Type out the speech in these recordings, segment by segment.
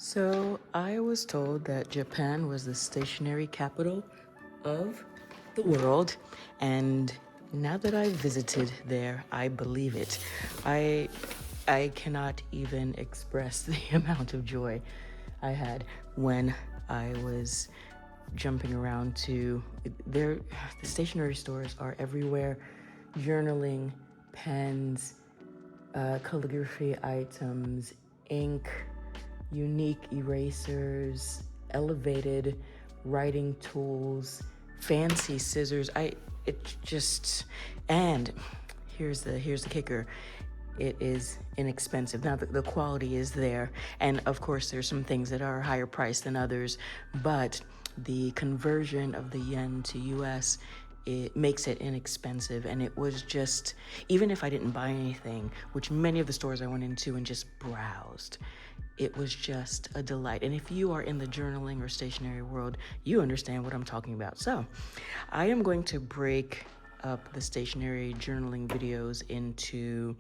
So I was told that Japan was the stationery capital of the world, and now that I've visited there, I believe it. I I cannot even express the amount of joy I had when I was jumping around to there. The stationery stores are everywhere. Journaling, pens, calligraphy items, ink, unique erasers, elevated writing tools, fancy scissors. It just and here's the kicker. It is inexpensive. Now the quality is there, and of course there's some things that are higher priced than others, but the conversion of the yen to US, it makes it inexpensive. And it was just, even if I didn't buy anything, which many of the stores I went into and just browsed, it was just a delight. And if you are in the journaling or stationery world, you understand what I'm talking about. So I am going to break up the stationery journaling videos into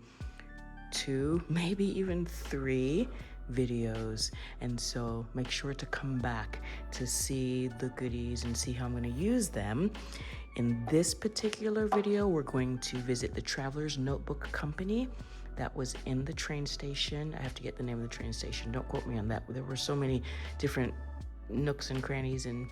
two, maybe even three videos. And so make sure to come back to see the goodies and see how I'm going to use them. In this particular video, we're going to visit the Travelers Notebook Company that was in the train station. I have to get the name of the train station. Don't quote me on that. There were so many different nooks and crannies and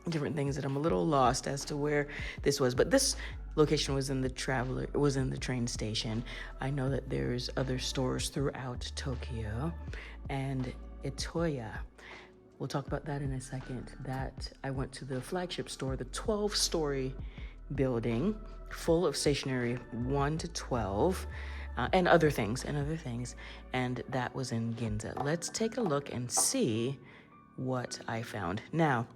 different things that I'm a little lost as to where this was. But this location was in the train station. I know that there's other stores throughout Tokyo, and Itoya. We'll talk about that in a second. That I went to the flagship store, the 12-story building full of stationery 1 to 12, and other things, and that was in Ginza. Let's take a look and see what I found. Now,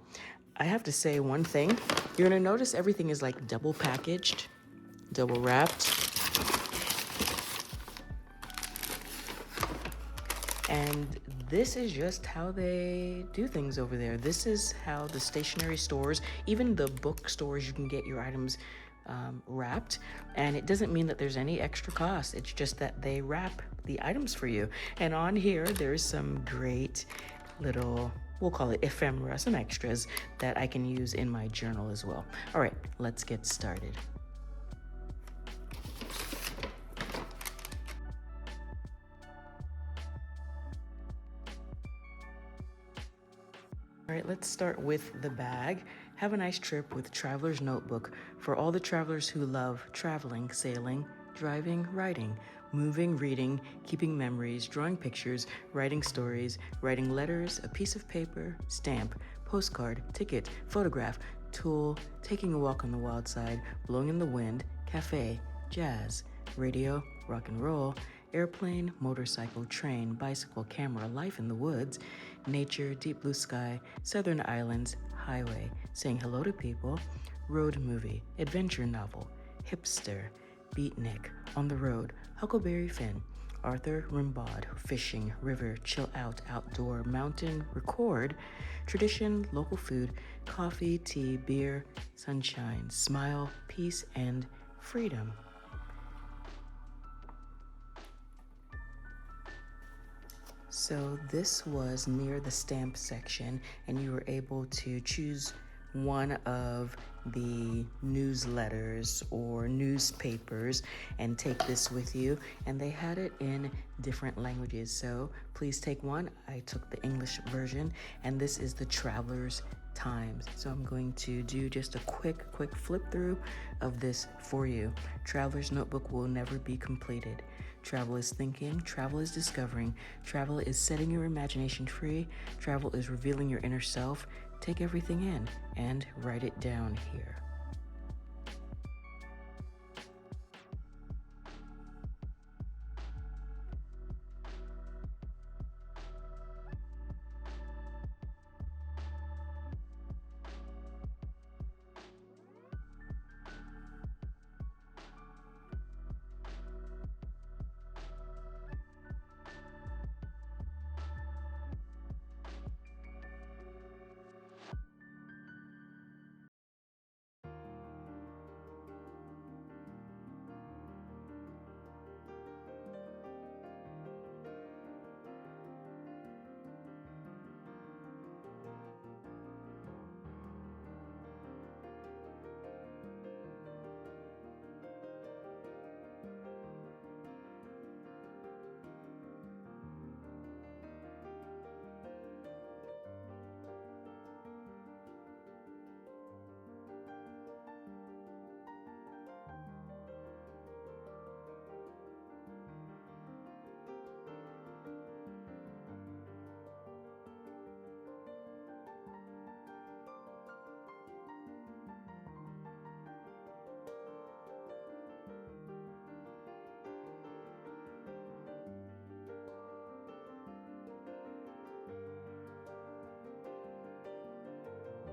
I have to say one thing. You're gonna notice everything is like double packaged, double wrapped. And this is just how they do things over there. This is how the stationery stores, even the bookstores, you can get your items wrapped. And it doesn't mean that there's any extra cost. It's just that they wrap the items for you. And on here, there's some great little, we'll call it ephemera, some extras that I can use in my journal as well. All right, let's get started. All right, let's start with the bag. Have a nice trip with Traveler's Notebook for all the travelers who love traveling, sailing, driving, writing, moving, reading, keeping memories, drawing pictures, writing stories, writing letters, a piece of paper, stamp, postcard, ticket, photograph, tool, taking a walk on the wild side, blowing in the wind, cafe, jazz, radio, rock and roll, airplane, motorcycle, train, bicycle, camera, life in the woods, nature, deep blue sky, southern islands, highway, saying hello to people, road movie, adventure novel, hipster, beatnik, on the road, Huckleberry Finn, Arthur Rimbaud, fishing, river, chill out, outdoor, mountain, record, tradition, local food, coffee, tea, beer, sunshine, smile, peace, and freedom. So this was near the stamp section, and you were able to choose one of the newsletters or newspapers and take this with you. And they had it in different languages, so please take one. I took the English version, and this is the Traveler's Times. So I'm going to do just a quick flip through of this for you. Traveler's Notebook will never be completed. Travel is thinking, travel is discovering, travel is setting your imagination free, travel is revealing your inner self. Take everything in and write it down here.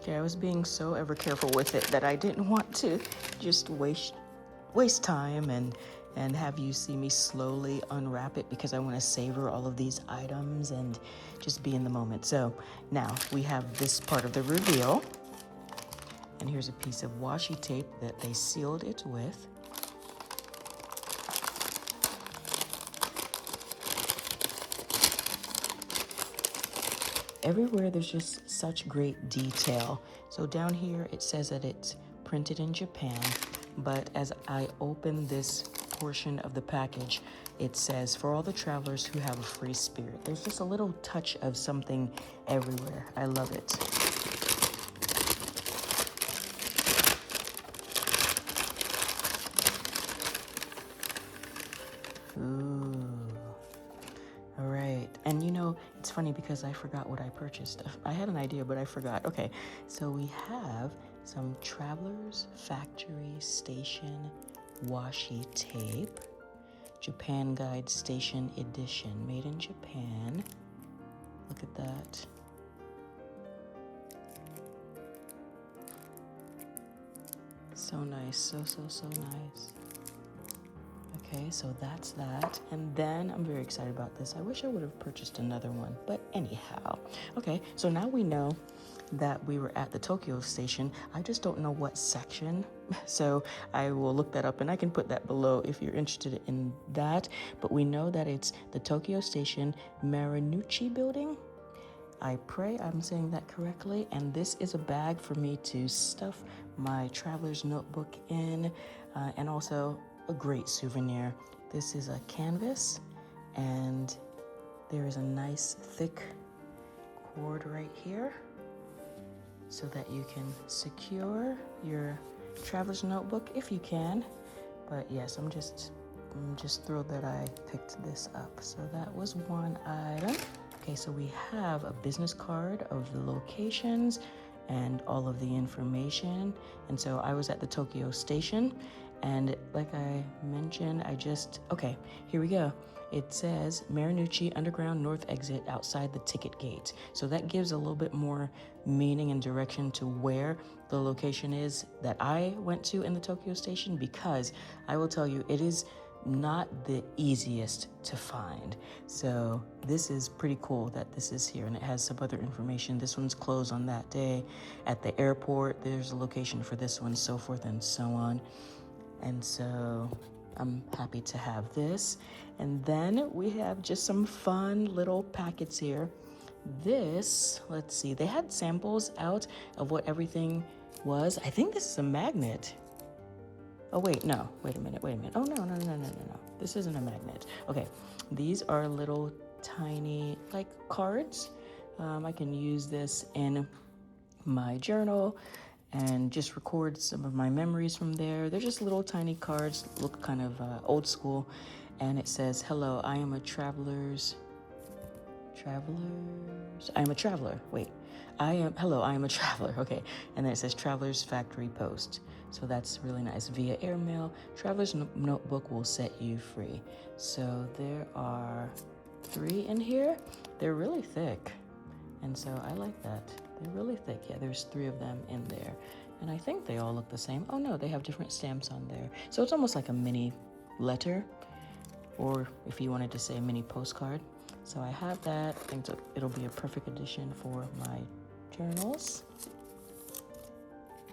Okay, I was being so ever careful with it that I didn't want to just waste time and have you see me slowly unwrap it, because I want to savor all of these items and just be in the moment. So now we have this part of the reveal, and here's a piece of washi tape that they sealed it with. Everywhere there's just such great detail. So down here it says that it's printed in Japan, but as I open this portion of the package, it says, for all the travelers who have a free spirit. There's just a little touch of something everywhere. I love it. Ooh. All right. And you know, it's funny because I forgot what I purchased. I had an idea, but I forgot. Okay. So we have some Travelers Factory Station washi tape. Japan Guide Station Edition, made in Japan. Look at that. So nice, so nice. Okay, so that's that. And then I'm very excited about this. I wish I would have purchased another one, but anyhow. Okay, so now we know that we were at the Tokyo station. I just don't know what section, so I will look that up and I can put that below if you're interested in that. But we know that it's the Tokyo Station Marunouchi building. I pray I'm saying that correctly. And this is a bag for me to stuff my traveler's notebook in, and also a great souvenir. This is a canvas, and there is a nice thick cord right here so that you can secure your traveler's notebook if you can. But yes, I'm just thrilled that I picked this up. So that was one item. Okay, so we have a business card of the locations and all of the information. And so I was at the Tokyo station, and like I mentioned, okay, here we go. It says Marunouchi Underground North Exit outside the ticket gate. So that gives a little bit more meaning and direction to where the location is that I went to in the Tokyo station, because I will tell you, it is not the easiest to find. So this is pretty cool that this is here, and it has some other information. This one's closed on that day. At the airport, there's a location for this one, so forth and so on. And so I'm happy to have this. And then we have just some fun little packets here. This, let's see, they had samples out of what everything was. I think this is a magnet. Oh, wait, no, wait a minute. Oh, no. This isn't a magnet. Okay, these are little tiny, like, cards. I can use this in my journal and just record some of my memories from there. They're just little tiny cards, look kind of old school. And it says, hello, I am a traveler. Wait, hello, I am a traveler. Okay, and then it says Travelers Factory Post. So that's really nice. Via airmail, Traveler's Notebook will set you free. So there are 3 in here. They're really thick, and so I like that. They're really thick. Yeah, there's 3 of them in there, and I think they all look the same. Oh no, they have different stamps on there. So it's almost like a mini letter, or if you wanted to say a mini postcard. So I have that. I think it'll be a perfect addition for my journals.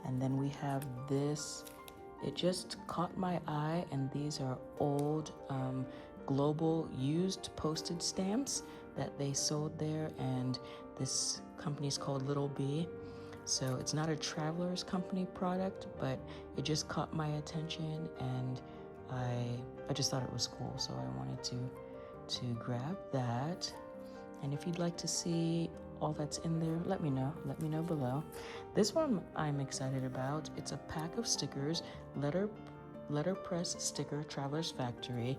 And then we have this. It just caught my eye, and these are old global used postage stamps that they sold there, and this company is called Little B. So it's not a Travelers Company product, but it just caught my attention, and I just thought it was cool, so I wanted to grab that. And if you'd like to see all that's in there, let me know below. This one I'm excited about. It's a pack of stickers, letterpress sticker, Travelers Factory,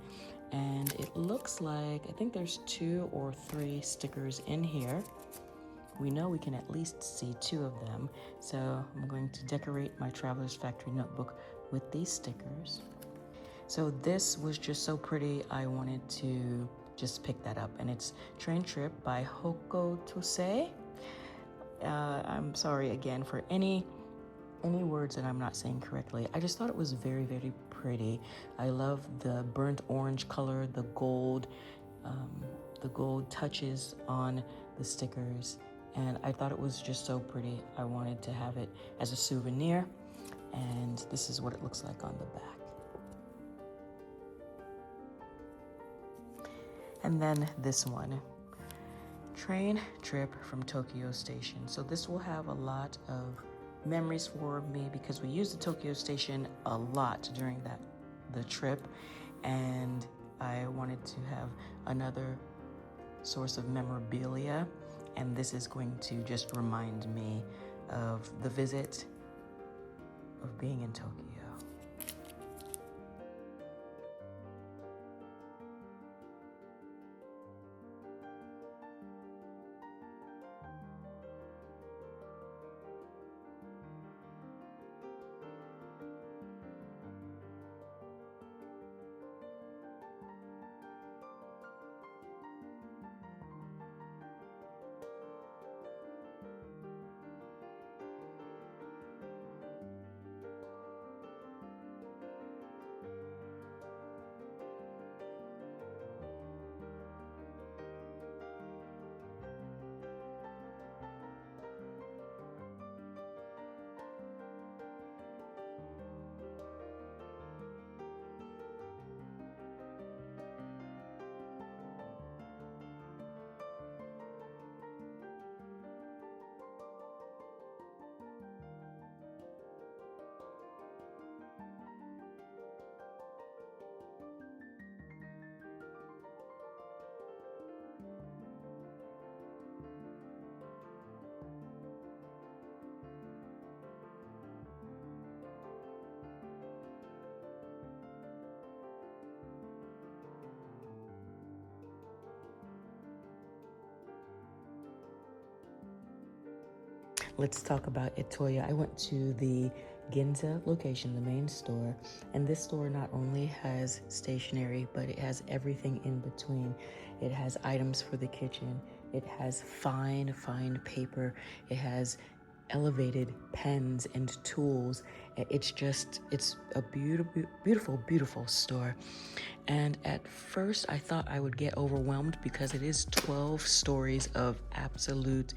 and it looks like, I think there's 2 or 3 stickers in here. We know we can at least see 2 of them, so I'm going to decorate my Travelers Factory notebook with these stickers. So this was just so pretty, I wanted to just pick that up, and it's Train Trip by Hoko Tosei. I'm sorry again for any words that I'm not saying correctly. I just thought it was very, very pretty. I love the burnt orange color, the gold touches on the stickers, and I thought it was just so pretty. I wanted to have it as a souvenir, and this is what it looks like on the back. And then this one, train trip from Tokyo Station. So this will have a lot of memories for me because we used the Tokyo Station a lot during the trip, and I wanted to have another source of memorabilia, and this is going to just remind me of the visit of being in Tokyo. Let's talk about Itoya. I went to the Ginza location, the main store, and this store not only has stationery, but it has everything in between. It has items for the kitchen, it has fine paper, it has elevated pens and tools. It's a beautiful store. And at first I thought I would get overwhelmed because it is 12 stories of absolute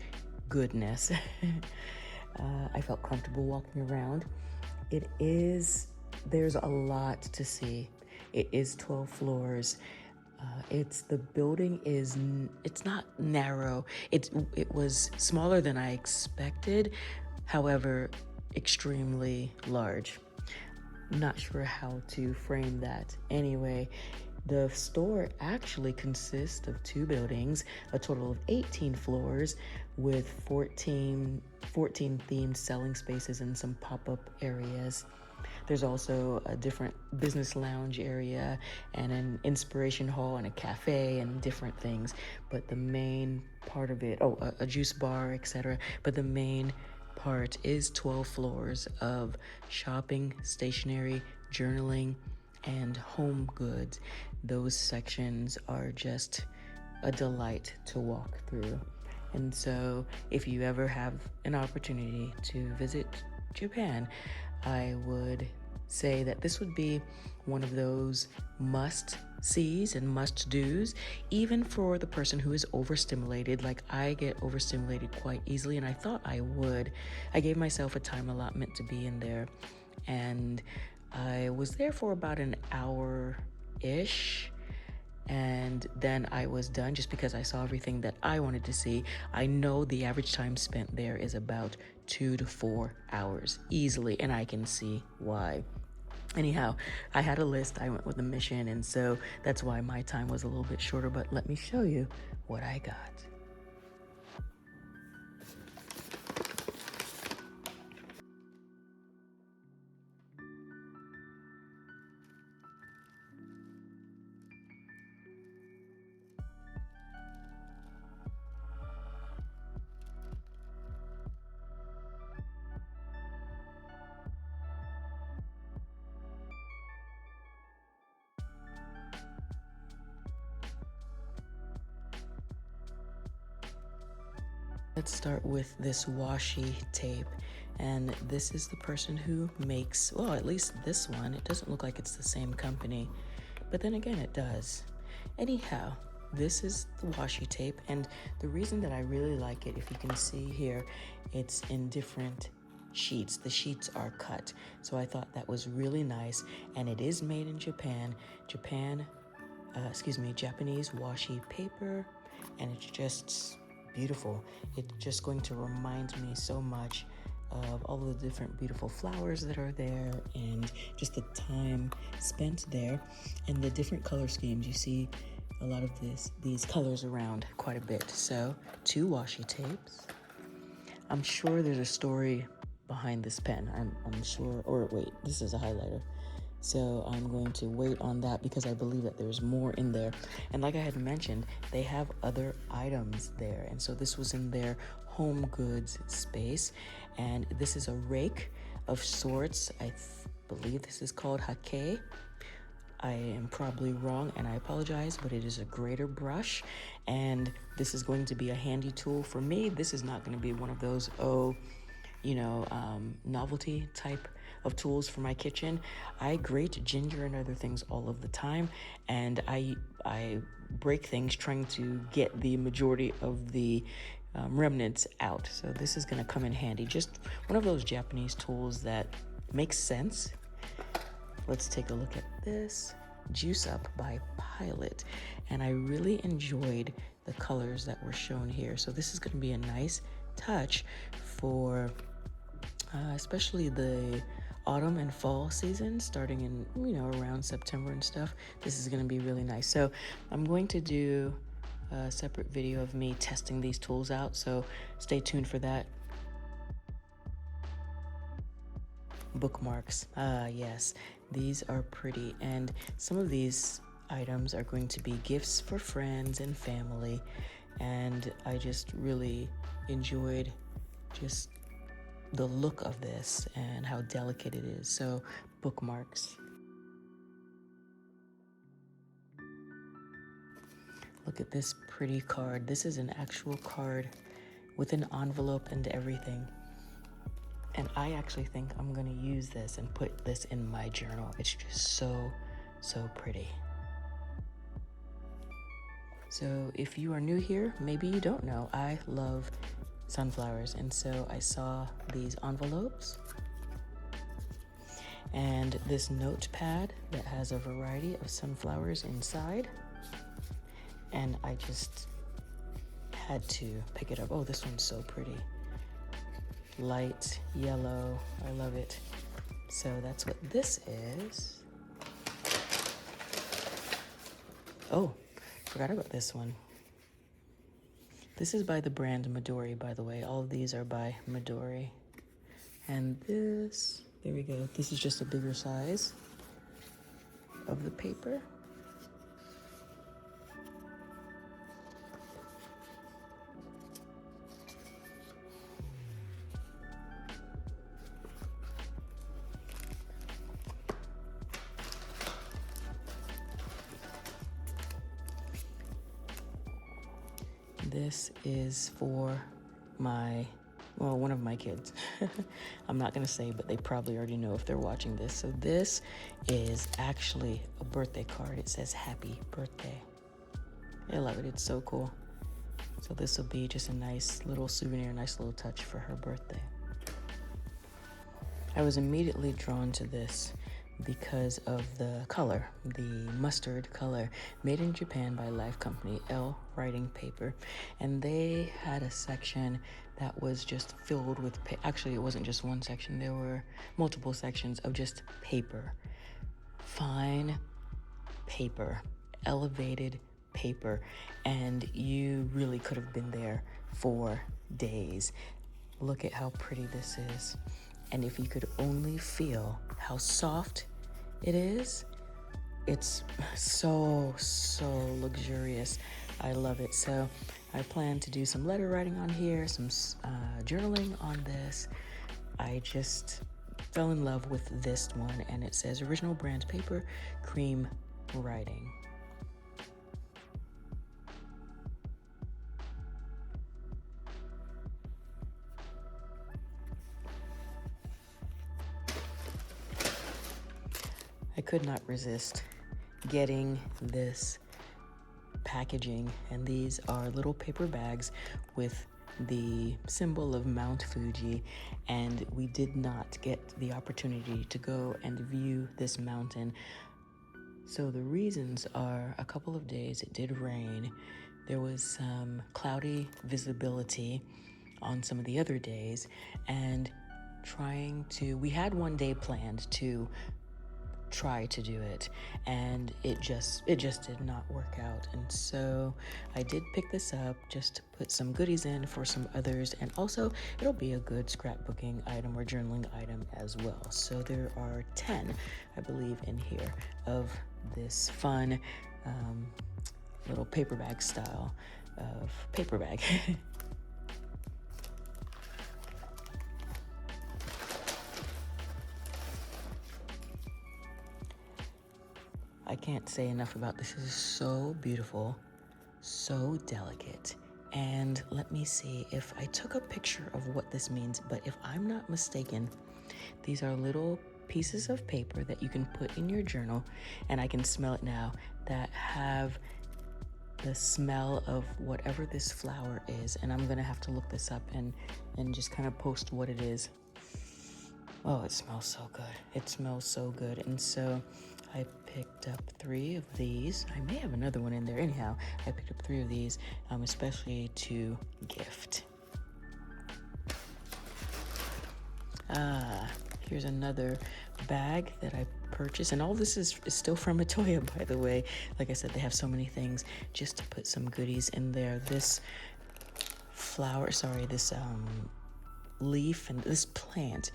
goodness. I felt comfortable walking around. There's a lot to see. It is 12 floors. The building it's not narrow. It was smaller than I expected, however, extremely large. Not sure how to frame that. Anyway, the store actually consists of two buildings, a total of 18 floors with 14 themed selling spaces and some pop-up areas. There's also a different business lounge area and an inspiration hall and a cafe and different things. But the main part of it, a juice bar, etc. But the main part is 12 floors of shopping, stationery, journaling, and home goods. Those sections are just a delight to walk through. And so if you ever have an opportunity to visit Japan, I would say that this would be one of those must-sees and must-dos, even for the person who is overstimulated. Like, I get overstimulated quite easily, and I thought I would. I gave myself a time allotment to be in there, and I was there for about an hour-ish, and then I was done just because I saw everything that I wanted to see. I know the average time spent there is about 2 to 4 hours easily, and I can see why. Anyhow, I had a list, I went with a mission, and so that's why my time was a little bit shorter, but let me show you what I got. Let's start with this washi tape. And this is the person who makes, well, at least this one. It doesn't look like it's the same company, but then again, it does. Anyhow, this is the washi tape. And the reason that I really like it, if you can see here, it's in different sheets. The sheets are cut. So I thought that was really nice. And it is made in Japan. Japanese washi paper. And it's just beautiful. It's just going to remind me so much of all of the different beautiful flowers that are there and just the time spent there and the different color schemes. You see a lot of these colors around quite a bit. So 2 washi tapes. I'm sure there's a story behind this pen. I'm sure, or wait, this is a highlighter. So I'm going to wait on that because I believe that there's more in there. And like I had mentioned, they have other items there. And so this was in their home goods space. And this is a rake of sorts. I believe this is called hake. I am probably wrong and I apologize, but it is a grater brush. And this is going to be a handy tool for me. This is not going to be one of those, novelty type of tools for my kitchen. I grate ginger and other things all of the time, and I break things trying to get the majority of the remnants out. So this is going to come in handy. Just one of those Japanese tools that makes sense. Let's take a look at this. Juice Up by Pilot. And I really enjoyed the colors that were shown here. So this is going to be a nice touch for especially the autumn and fall season, starting in, around September and stuff. This is going to be really nice. So I'm going to do a separate video of me testing these tools out. So stay tuned for that. Bookmarks. Yes, these are pretty. And some of these items are going to be gifts for friends and family. And I just really enjoyed just the look of this and how delicate it is. So bookmarks. Look at this pretty card. This is an actual card with an envelope and everything. And I actually think I'm gonna use this and put this in my journal. It's just so pretty. So if you are new here, maybe you don't know, I love sunflowers. And so I saw these envelopes and this notepad that has a variety of sunflowers inside. And I just had to pick it up. Oh, this one's so pretty. Light yellow, I love it. So that's what this is. Oh, forgot about this one. This is by the brand Midori, by the way. All of these are by Midori. And this, there we go. This is just a bigger size of the paper. This is for one of my kids. I'm not gonna say, but they probably already know if they're watching this. So this is actually a birthday card. It says happy birthday. I love it, it's so cool. So this will be just a nice little souvenir, nice little touch for her birthday. I was immediately drawn to this because of the color, the mustard color, made in Japan by Life Company, L writing paper. And they had a section that was just filled with, actually it wasn't just one section, there were multiple sections of just paper. Fine paper, elevated paper, and you really could have been there for days. Look at how pretty this is. And if you could only feel how soft it is, it's so luxurious. I love it. So I plan to do some letter writing on here, some journaling on this. I just fell in love with this one, and it says original brand paper, cream writing. could not resist getting this packaging, and these are little paper bags with the symbol of Mount Fuji, and we did not get the opportunity to go and view this mountain. So the reasons are a couple of days it did rain. There was some cloudy visibility on some of the other days, and we had one day planned to try to do it, and it just did not work out. And so I did pick this up just to put some goodies in for some others, and also it'll be a good scrapbooking item or journaling item as well. So there are 10, I believe, in here of this fun little paper bag style of paper bag. I can't say enough about this. This is so beautiful, so delicate. And let me see if I took a picture of what this means, but if I'm not mistaken, these are little pieces of paper that you can put in your journal, and I can smell it now, that have the smell of whatever this flower is. And I'm gonna have to look this up and just kind of post what it is. Oh, it smells so good. It smells so good. And so I picked up 3 of these. I may have another one in there. Anyhow, I picked up 3 of these, especially to gift. Here's another bag that I purchased. And all this is still from Itoya, by the way. Like I said, they have so many things just to put some goodies in there. This leaf and this plant,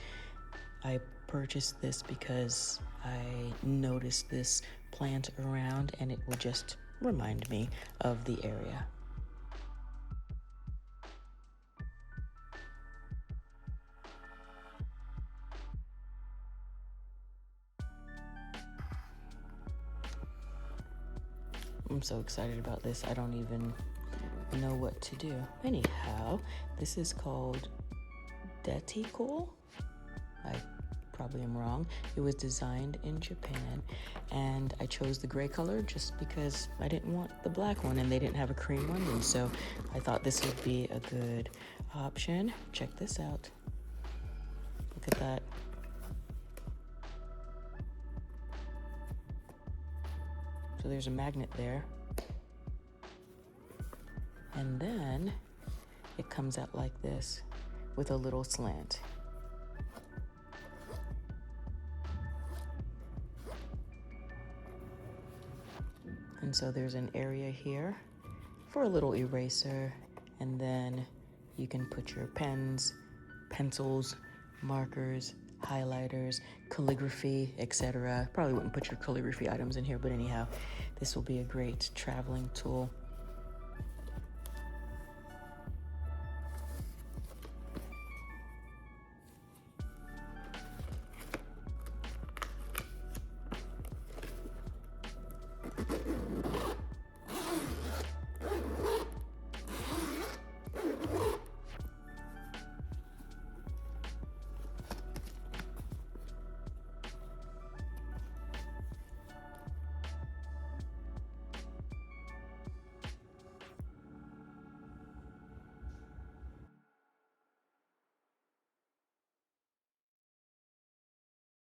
I purchased this because I noticed this plant around, and it will just remind me of the area. I'm so excited about this. I don't even know what to do. Anyhow, this is called Detikol. I probably am wrong. It was designed in Japan, and I chose the gray color just because I didn't want the black one, and they didn't have a cream one, and so I thought this would be a good option. Check this out. Look at that. So there's a magnet there. And then it comes out like this with a little slant. And so there's an area here for a little eraser, and then you can put your pens, pencils, markers, highlighters, calligraphy, etc. Probably wouldn't put your calligraphy items in here, but anyhow, this will be a great traveling tool.